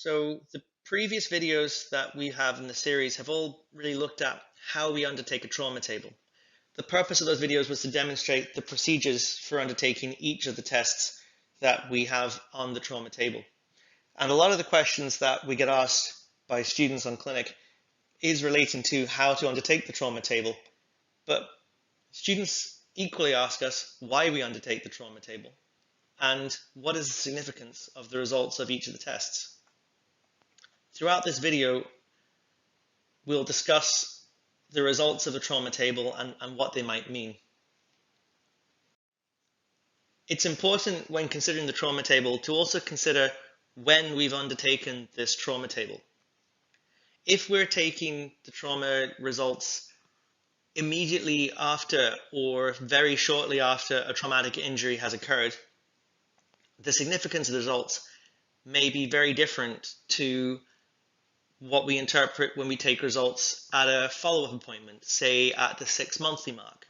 So the previous videos that we have in the series have all really looked at how we undertake a trauma table. The purpose of those videos was to demonstrate the procedures for undertaking each of the tests that we have on the trauma table. And a lot of the questions that we get asked by students on clinic is relating to how to undertake the trauma table. But students equally ask us why we undertake the trauma table and what is the significance of the results of each of the tests. Throughout this video, we'll discuss the results of a trauma table and what they might mean. It's important when considering the trauma table to also consider when we've undertaken this trauma table. If we're taking the trauma results immediately after or very shortly after a traumatic injury has occurred, the significance of the results may be very different to what we interpret when we take results at a follow-up appointment, say at the 6-monthly mark.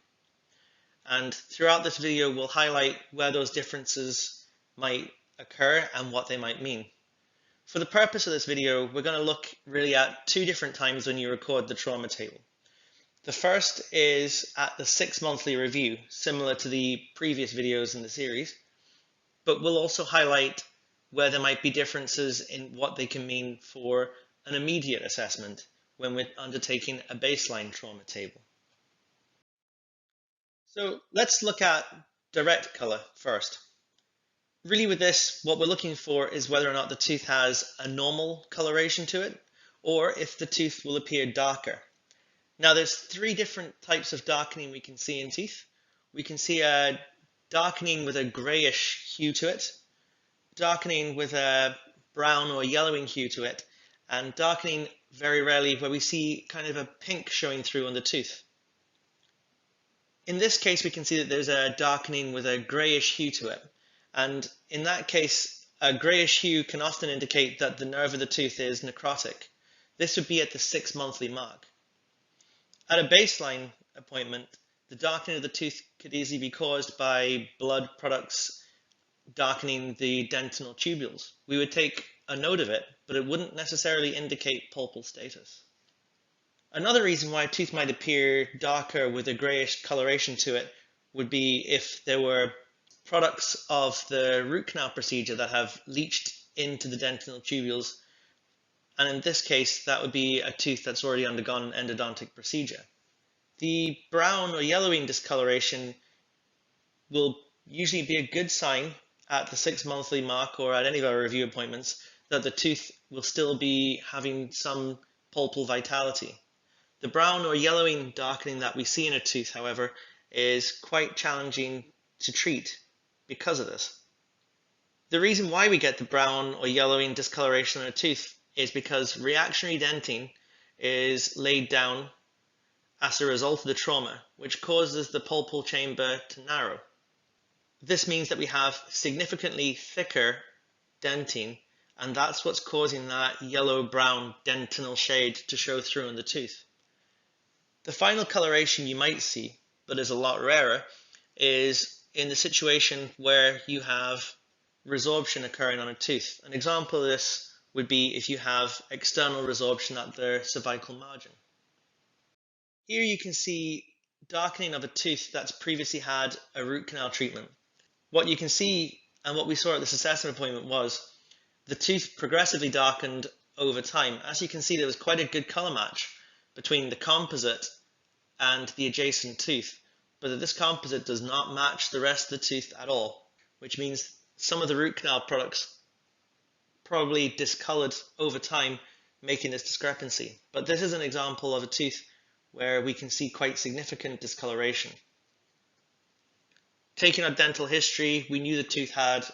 And throughout this video, we'll highlight where those differences might occur and what they might mean. For the purpose of this video, we're going to look really at two different times when you record the trauma table. The first is at the 6-monthly review, similar to the previous videos in the series, but we'll also highlight where there might be differences in what they can mean for an immediate assessment when we're undertaking a baseline trauma table. So let's look at direct color first. Really with this, what we're looking for is whether or not the tooth has a normal coloration to it, or if the tooth will appear darker. Now there's three different types of darkening we can see in teeth. We can see a darkening with a grayish hue to it, darkening with a brown or yellowing hue to it, and darkening very rarely where we see kind of a pink showing through on the tooth. In this case, we can see that there's a darkening with a grayish hue to it. And in that case, a grayish hue can often indicate that the nerve of the tooth is necrotic. This would be at the 6-monthly mark. At a baseline appointment, the darkening of the tooth could easily be caused by blood products darkening the dentinal tubules. We would take a note of it, but it wouldn't necessarily indicate pulpal status. Another reason why a tooth might appear darker with a grayish coloration to it would be if there were products of the root canal procedure that have leached into the dentinal tubules, and in this case that would be a tooth that's already undergone an endodontic procedure. The brown or yellowing discoloration will usually be a good sign at the 6-monthly mark or at any of our review appointments that the tooth will still be having some pulpal vitality. The brown or yellowing darkening that we see in a tooth, however, is quite challenging to treat because of this. The reason why we get the brown or yellowing discoloration in a tooth is because reactionary dentin is laid down as a result of the trauma, which causes the pulpal chamber to narrow. This means that we have significantly thicker dentin, and that's what's causing that yellow-brown dentinal shade to show through in the tooth. The final coloration you might see, but is a lot rarer, is in the situation where you have resorption occurring on a tooth. An example of this would be if you have external resorption at the cervical margin. Here you can see darkening of a tooth that's previously had a root canal treatment. What you can see and what we saw at this assessment appointment was the tooth progressively darkened over time. As you can see, there was quite a good color match between the composite and the adjacent tooth, but this composite does not match the rest of the tooth at all, which means some of the root canal products probably discolored over time, making this discrepancy. But this is an example of a tooth where we can see quite significant discoloration. Taking our dental history, we knew the tooth had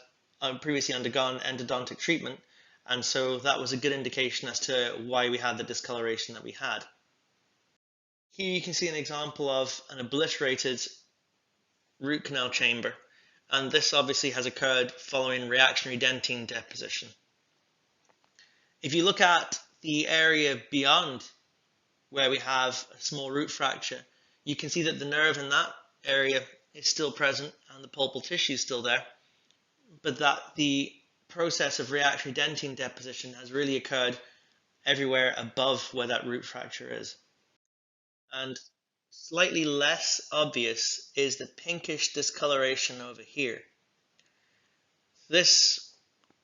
previously undergone endodontic treatment, and so that was a good indication as to why we had the discoloration that we had. Here you can see an example of an obliterated root canal chamber, and this obviously has occurred following reactionary dentin deposition. If you look at the area beyond where we have a small root fracture, you can see that the nerve in that area is still present and the pulpal tissue is still there, but that the process of reactionary dentine deposition has really occurred everywhere above where that root fracture is. And slightly less obvious is the pinkish discoloration over here. This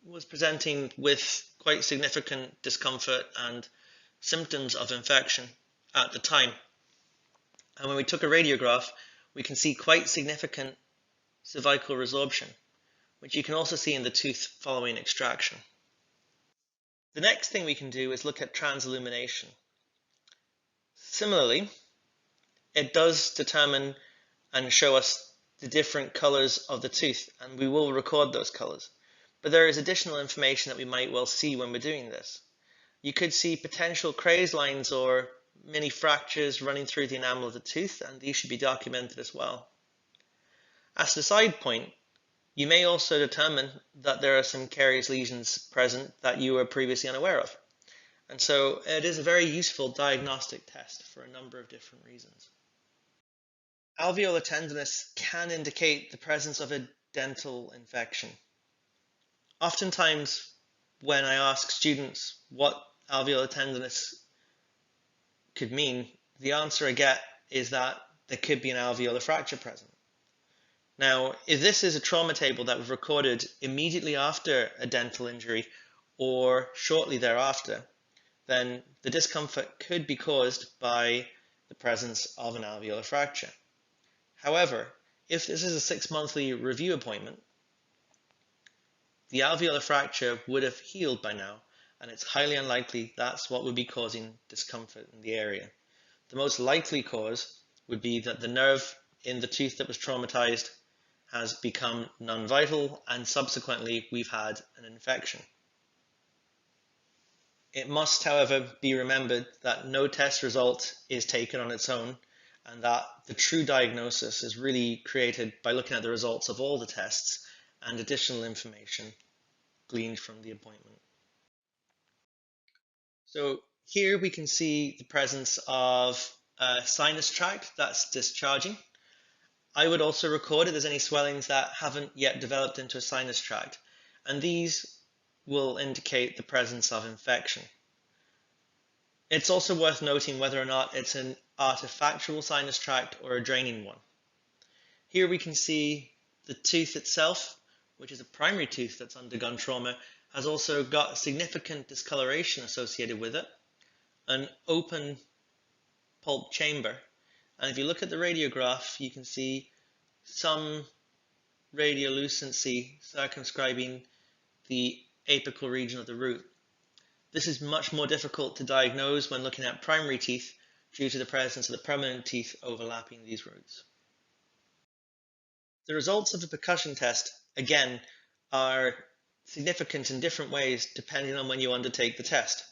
was presenting with quite significant discomfort and symptoms of infection at the time. And when we took a radiograph, we can see quite significant cervical resorption, which you can also see in the tooth following extraction. The next thing we can do is look at transillumination. Similarly, it does determine and show us the different colors of the tooth, and we will record those colors. But there is additional information that we might well see when we're doing this. You could see potential craze lines or mini fractures running through the enamel of the tooth, and these should be documented as well. As a side point, you may also determine that there are some caries lesions present that you were previously unaware of. And so it is a very useful diagnostic test for a number of different reasons. Alveolar tenderness can indicate the presence of a dental infection. Oftentimes, when I ask students what alveolar tenderness could mean, the answer I get is that there could be an alveolar fracture present. Now, if this is a trauma table that was recorded immediately after a dental injury or shortly thereafter, then the discomfort could be caused by the presence of an alveolar fracture. However, if this is a 6-monthly review appointment, the alveolar fracture would have healed by now, and it's highly unlikely that's what would be causing discomfort in the area. The most likely cause would be that the nerve in the tooth that was traumatized has become non-vital, and subsequently we've had an infection. It must, however, be remembered that no test result is taken on its own, and that the true diagnosis is really created by looking at the results of all the tests and additional information gleaned from the appointment. So here we can see the presence of a sinus tract that's discharging. I would also record if there's any swellings that haven't yet developed into a sinus tract, and these will indicate the presence of infection. It's also worth noting whether or not it's an artifactual sinus tract or a draining one. Here we can see the tooth itself, which is a primary tooth that's undergone trauma, has also got significant discoloration associated with it, an open pulp chamber, and if you look at the radiograph, you can see some radiolucency circumscribing the apical region of the root. This is much more difficult to diagnose when looking at primary teeth due to the presence of the permanent teeth overlapping these roots. The results of the percussion test, again, are significant in different ways depending on when you undertake the test.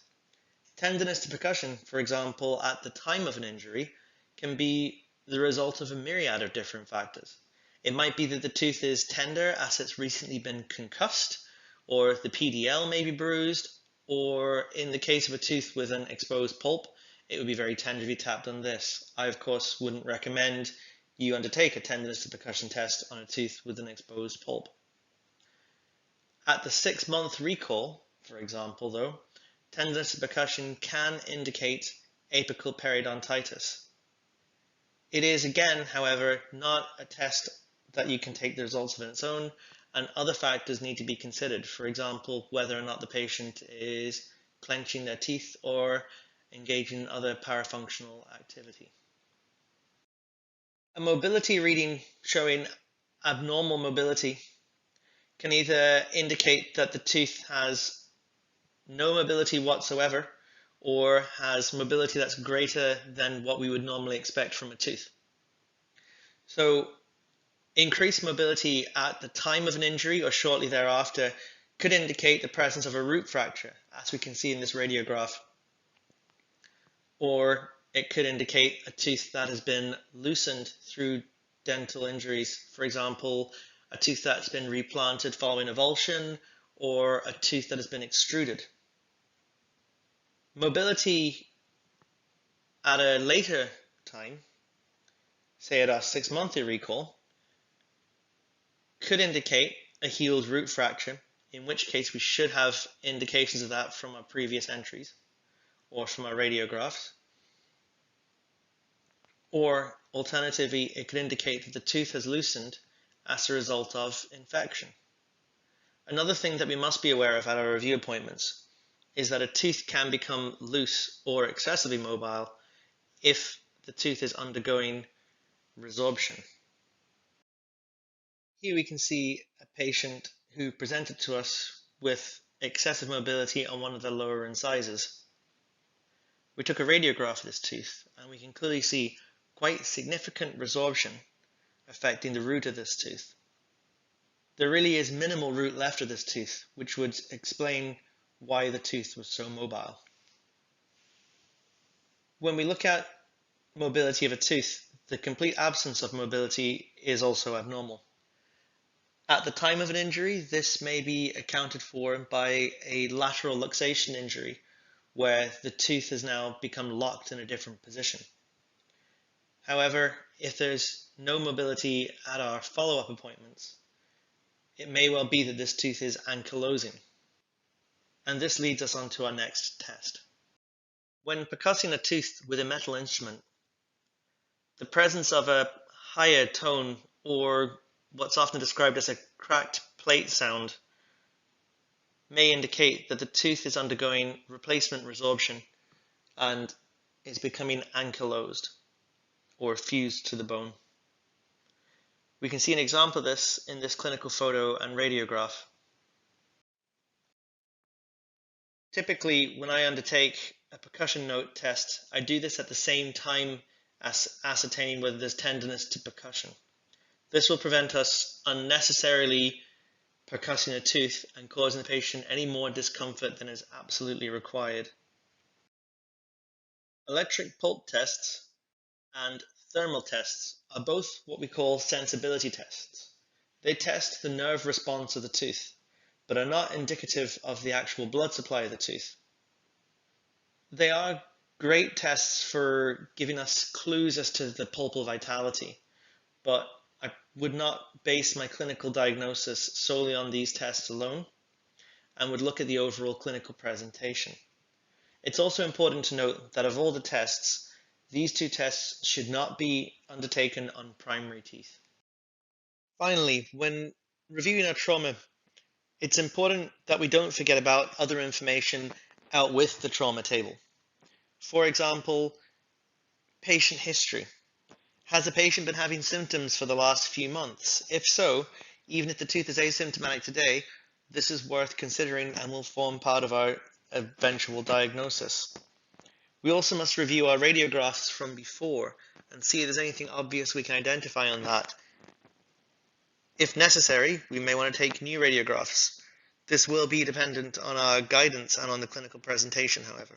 Tenderness to percussion, for example, at the time of an injury, can be the result of a myriad of different factors. It might be that the tooth is tender as it's recently been concussed, or the PDL may be bruised, or in the case of a tooth with an exposed pulp, it would be very tender if you tapped on this. I, of course, wouldn't recommend you undertake a tenderness to percussion test on a tooth with an exposed pulp. At the 6-month recall, for example, though, tenderness to percussion can indicate apical periodontitis. It is, again, however, not a test that you can take the results of on its own, and other factors need to be considered. For example, whether or not the patient is clenching their teeth or engaging in other parafunctional activity. A mobility reading showing abnormal mobility can either indicate that the tooth has no mobility whatsoever or has mobility that's greater than what we would normally expect from a tooth. So increased mobility at the time of an injury or shortly thereafter could indicate the presence of a root fracture, as we can see in this radiograph. Or it could indicate a tooth that has been loosened through dental injuries. For example, a tooth that's been replanted following avulsion, or a tooth that has been extruded. Mobility at a later time, say at our 6-monthly recall, could indicate a healed root fracture in which case we should have indications of that from our previous entries or from our radiographs. Or alternatively, it could indicate that the tooth has loosened as a result of infection. Another thing that we must be aware of at our review appointments is that a tooth can become loose or excessively mobile if the tooth is undergoing resorption. Here we can see a patient who presented to us with excessive mobility on one of the lower incisors. We took a radiograph of this tooth and we can clearly see quite significant resorption affecting the root of this tooth. There really is minimal root left of this tooth, which would explain why the tooth was so mobile. When we look at mobility of a tooth, the complete absence of mobility is also abnormal. At the time of an injury, this may be accounted for by a lateral luxation injury, where the tooth has now become locked in a different position. However, if there's no mobility at our follow-up appointments, it may well be that this tooth is ankylosing. And this leads us on to our next test. When percussing a tooth with a metal instrument, the presence of a higher tone, or what's often described as a cracked plate sound, may indicate that the tooth is undergoing replacement resorption and is becoming ankylosed or fused to the bone. We can see an example of this in this clinical photo and radiograph. Typically, when I undertake a percussion note test, I do this at the same time as ascertaining whether there's tenderness to percussion. This will prevent us unnecessarily percussing a tooth and causing the patient any more discomfort than is absolutely required. Electric pulp tests and thermal tests are both what we call sensibility tests. They test the nerve response of the tooth, but are not indicative of the actual blood supply of the tooth. They are great tests for giving us clues as to the pulpal vitality, but I would not base my clinical diagnosis solely on these tests alone and would look at the overall clinical presentation. It's also important to note that of all the tests, these two tests should not be undertaken on primary teeth. Finally, when reviewing our trauma, it's important that we don't forget about other information out with the trauma table. For example, patient history. Has the patient been having symptoms for the last few months? If so, even if the tooth is asymptomatic today, this is worth considering and will form part of our eventual diagnosis. We also must review our radiographs from before and see if there's anything obvious we can identify on that. If necessary, we may want to take new radiographs. This will be dependent on our guidance and on the clinical presentation, however.